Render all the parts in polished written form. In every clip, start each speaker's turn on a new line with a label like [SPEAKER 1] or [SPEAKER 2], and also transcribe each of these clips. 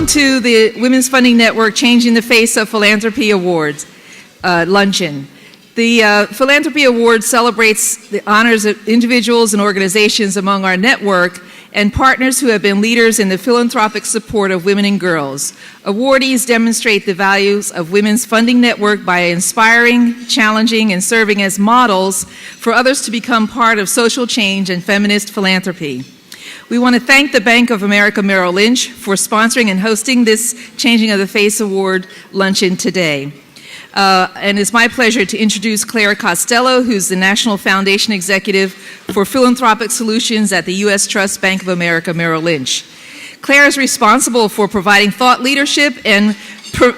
[SPEAKER 1] to the Women's Funding Network Changing the Face of Philanthropy Awards Luncheon. The Philanthropy Award celebrates the honors of individuals and organizations among our network and partners who have been leaders in the philanthropic support of women and girls. Awardees demonstrate the values of Women's Funding Network by inspiring, challenging, and serving as models for others to become part of social change and feminist philanthropy. We want to thank the Bank of America Merrill Lynch for sponsoring and hosting this Changing of the Face Award luncheon today. And it's my pleasure to introduce Claire Costello, who's the National Foundation Executive for Philanthropic Solutions at the U.S. Trust Bank of America Merrill Lynch. Claire is responsible for providing thought leadership and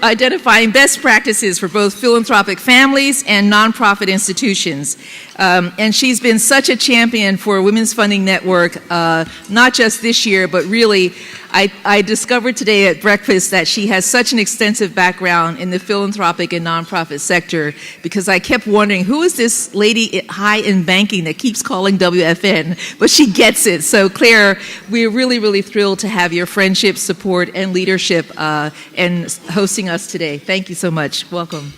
[SPEAKER 1] identifying best practices for both philanthropic families and nonprofit institutions. And she's been such a champion for Women's Funding Network, not just this year, but really, I discovered today at breakfast that she has such an extensive background in the philanthropic and nonprofit sector, because I kept wondering, who is this lady high in banking that keeps calling WFN? But she gets it. So Claire, we're really, really thrilled to have your friendship, support, and leadership and hosting us today. Thank you so much. Welcome.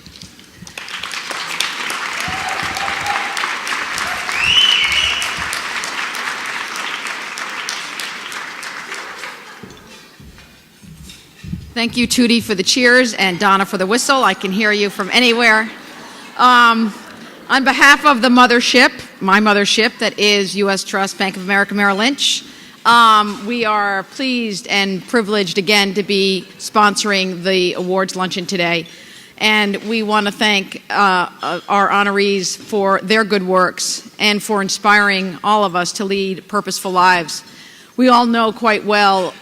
[SPEAKER 2] Thank you, Tootie, for the cheers, and Donna for the whistle. I can hear you from anywhere. On behalf of the mothership, my mothership, that is U.S. Trust Bank of America Merrill Lynch, we are pleased and privileged again to be sponsoring the awards luncheon today. And we want to thank our honorees for their good works and for inspiring all of us to lead purposeful lives. We all know quite well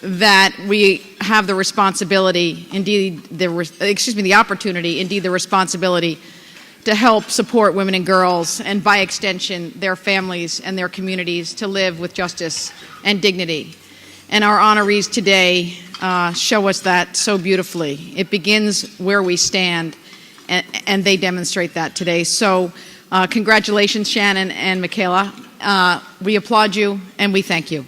[SPEAKER 2] that we have the responsibility, indeed, the opportunity, indeed the responsibility to help support women and girls, and by extension, their families and their communities, to live with justice and dignity. And our honorees today show us that so beautifully. It begins where we stand, and they demonstrate that today. So congratulations, Shannon and Michaela. We applaud you, and we thank you.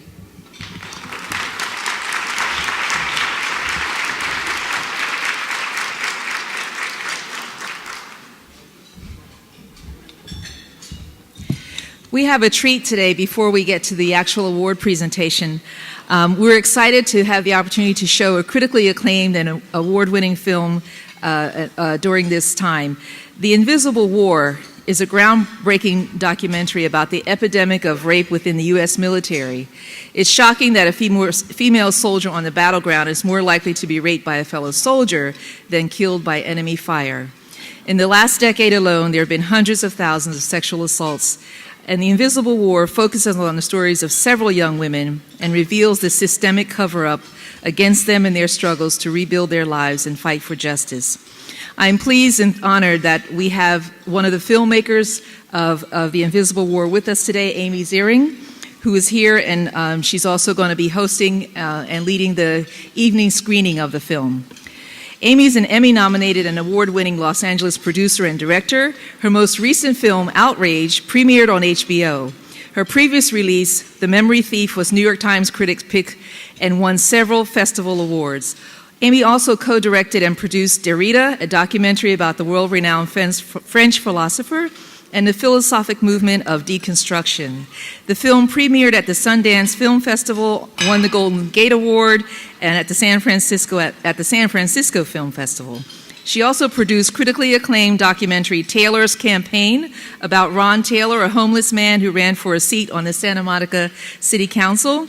[SPEAKER 1] We have a treat today before we get to the actual award presentation. We're excited to have the opportunity to show a critically acclaimed and award-winning film during this time. The Invisible War is a groundbreaking documentary about the epidemic of rape within the U.S. military. It's shocking that a female soldier on the battleground is more likely to be raped by a fellow soldier than killed by enemy fire. In the last decade alone, there have been hundreds of thousands of sexual assaults, and The Invisible War focuses on the stories of several young women and reveals the systemic cover-up against them in their struggles to rebuild their lives and fight for justice. I'm pleased and honored that we have one of the filmmakers of The Invisible War with us today, Amy Ziering, who is here, and she's also going to be hosting and leading the evening screening of the film. Amy's an Emmy-nominated and award-winning Los Angeles producer and director. Her most recent film, Outrage, premiered on HBO. Her previous release, The Memory Thief, was New York Times Critics' Pick and won several festival awards. Amy also co-directed and produced Derrida, a documentary about the world-renowned French philosopher, and the philosophic movement of deconstruction. The film premiered at the Sundance Film Festival, won the Golden Gate Award, and at the San Francisco Film Festival. She also produced critically acclaimed documentary Taylor's Campaign about Ron Taylor, a homeless man who ran for a seat on the Santa Monica City Council.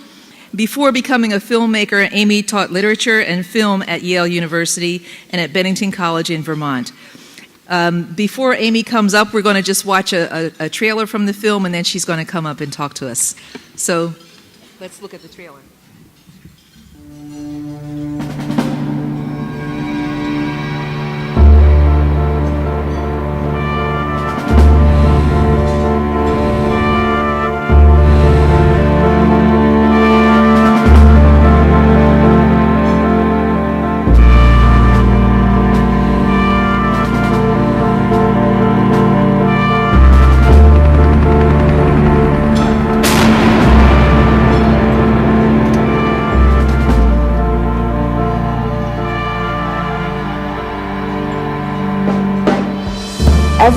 [SPEAKER 1] Before becoming a filmmaker, Amy taught literature and film at Yale University and at Bennington College in Vermont. Before Amy comes up, we're going to just watch a trailer from the film, and then she's going to come up and talk to us. So let's look at the trailer.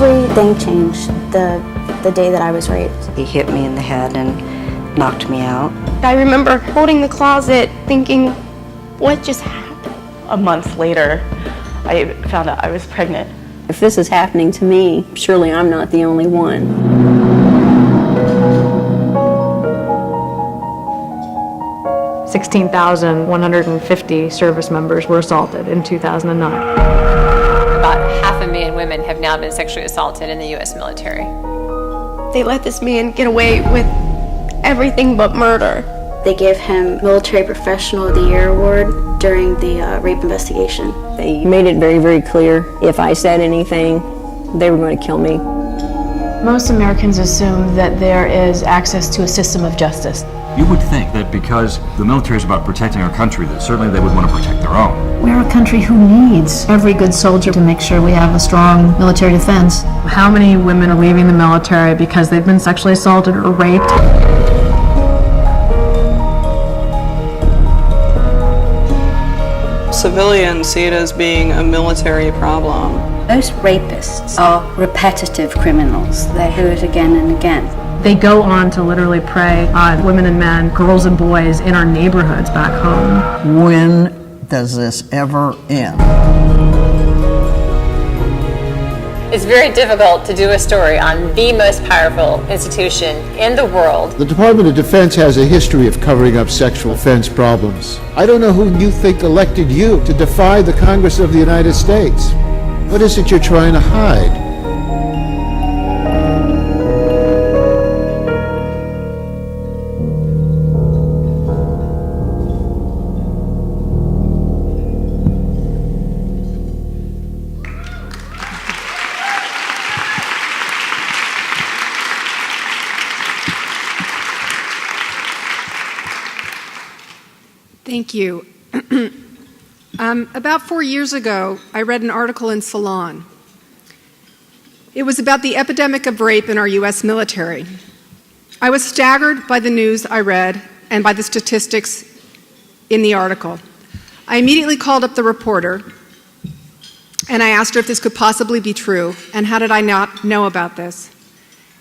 [SPEAKER 3] Everything changed the day that I was raped.
[SPEAKER 4] He hit me in the head and knocked me out.
[SPEAKER 5] I remember holding the closet thinking, what just happened?
[SPEAKER 6] A month later, I found out I was pregnant.
[SPEAKER 3] If this is happening to me, surely I'm not the only one.
[SPEAKER 7] $16,150 service members were assaulted in 2009.
[SPEAKER 8] About 500,000 women have now been sexually assaulted in the U.S. military.
[SPEAKER 5] They let this man get away with everything but murder.
[SPEAKER 3] They gave him Military Professional of the Year award during the rape investigation. They made it very, very clear if I said anything, they were going to kill me.
[SPEAKER 9] Most Americans assume that there is access to a system of justice.
[SPEAKER 10] You would think that because the military is about protecting our country, that certainly they would want to protect their own.
[SPEAKER 9] We're a country who needs every good soldier to make sure we have a strong military defense.
[SPEAKER 7] How many women are leaving the military because they've been sexually assaulted or raped?
[SPEAKER 11] Civilians see it as being a military problem.
[SPEAKER 3] Most rapists are repetitive criminals. They do it again and again.
[SPEAKER 7] They go on to literally prey on women and men, girls and boys in our neighborhoods back home.
[SPEAKER 12] When does this ever end?
[SPEAKER 8] It's very difficult to do a story on the most powerful institution in the world.
[SPEAKER 13] The Department of Defense has a history of covering up sexual offense problems. I don't know who you think elected you to defy the Congress of the United States. What is it you're trying to hide?
[SPEAKER 14] Thank you. About 4 years ago, I read an article in Salon. It was about the epidemic of rape in our U.S. military. I was staggered by the news I read and by the statistics in the article. I immediately called up the reporter and I asked her if this could possibly be true and how did I not know about this.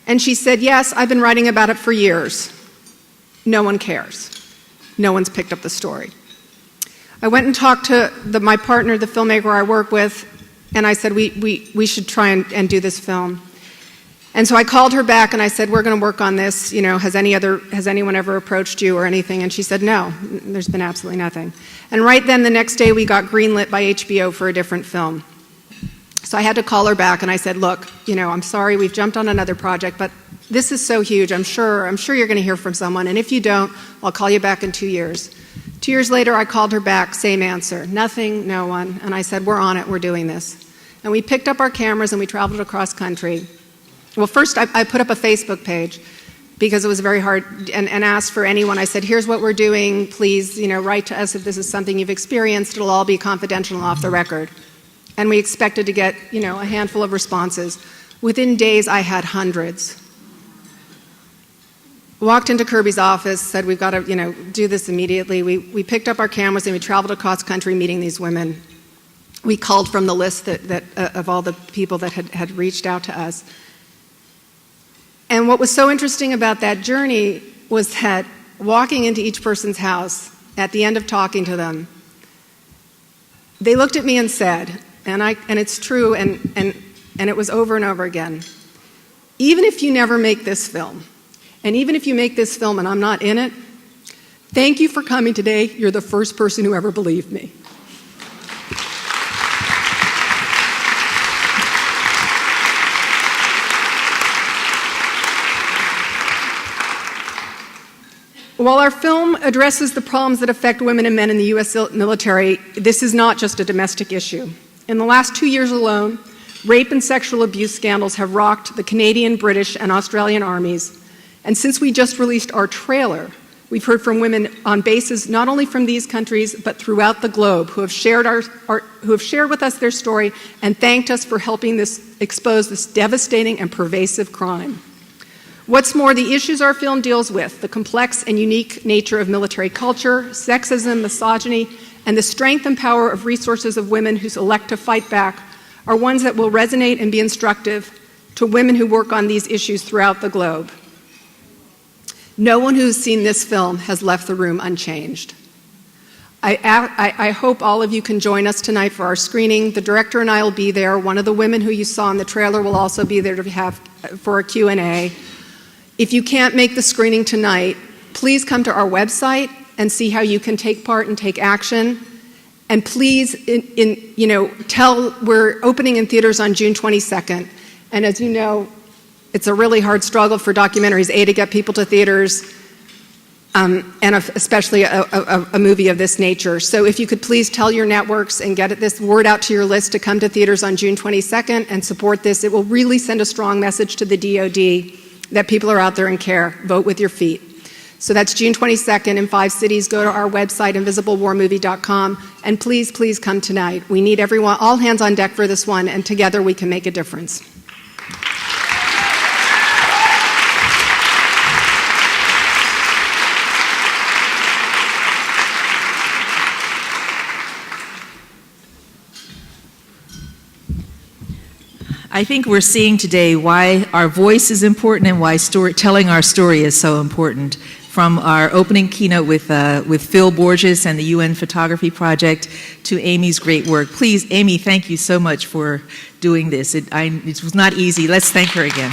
[SPEAKER 14] And she said, yes, I've been writing about it for years. No one cares. No one's picked up the story. I went and talked to my partner, the filmmaker I work with, and I said, we should try and do this film. And so I called her back and I said, we're going to work on this. You know, has anyone ever approached you or anything? And she said, no, there's been absolutely nothing. And right then, the next day, we got greenlit by HBO for a different film. So I had to call her back and I said, look, you know, I'm sorry, we've jumped on another project, but this is so huge, I'm sure you're going to hear from someone, and if you don't, I'll call you back in 2 years. 2 years later, I called her back, same answer, nothing, no one, and I said, we're on it, we're doing this. And we picked up our cameras and we traveled across country. Well, first I put up a Facebook page because it was very hard and asked for anyone. I said, here's what we're doing, please, you know, write to us if this is something you've experienced, it'll all be confidential and off the record. And we expected to get, you know, a handful of responses. Within days, I had hundreds. Walked into Kirby's office, said we've got to, you know, do this immediately. We picked up our cameras and we traveled across country meeting these women. We called from the list that of all the people that had reached out to us. And what was so interesting about that journey was that walking into each person's house, at the end of talking to them, they looked at me and said, and it's true, and it was over and over again, even if you never make this film, and even if you make this film and I'm not in it, thank you for coming today. You're the first person who ever believed me. While our film addresses the problems that affect women and men in the U.S. military, this is not just a domestic issue. In the last 2 years alone, rape and sexual abuse scandals have rocked the Canadian, British, and Australian armies. And since we just released our trailer, we've heard from women on bases not only from these countries, but throughout the globe, who have shared with us their story and thanked us for helping expose this devastating and pervasive crime. What's more, the issues our film deals with, the complex and unique nature of military culture, sexism, misogyny, and the strength and power of resources of women who elect to fight back, are ones that will resonate and be instructive to women who work on these issues throughout the globe. No one who's seen this film has left the room unchanged. I hope all of you can join us tonight for our screening. The director and I will be there. One of the women who you saw in the trailer will also be there for a Q&A. If you can't make the screening tonight, please come to our website and see how you can take part and take action. And please, we're opening in theaters on June 22nd. And as you know, it's a really hard struggle for documentaries, to get people to theaters, and especially a movie of this nature. So if you could please tell your networks and get this word out to your list to come to theaters on June 22nd and support this. It will really send a strong message to the DoD that people are out there and care. Vote with your feet. So that's June 22nd in 5 cities. Go to our website, invisiblewarmovie.com, and please, please come tonight. We need everyone, all hands on deck for this one, and together we can make a difference.
[SPEAKER 1] I think we're seeing today why our voice is important and why telling our story is so important. From our opening keynote with Phil Borges and the UN Photography Project to Amy's great work. Please, Amy, thank you so much for doing this. It was not easy. Let's thank her again.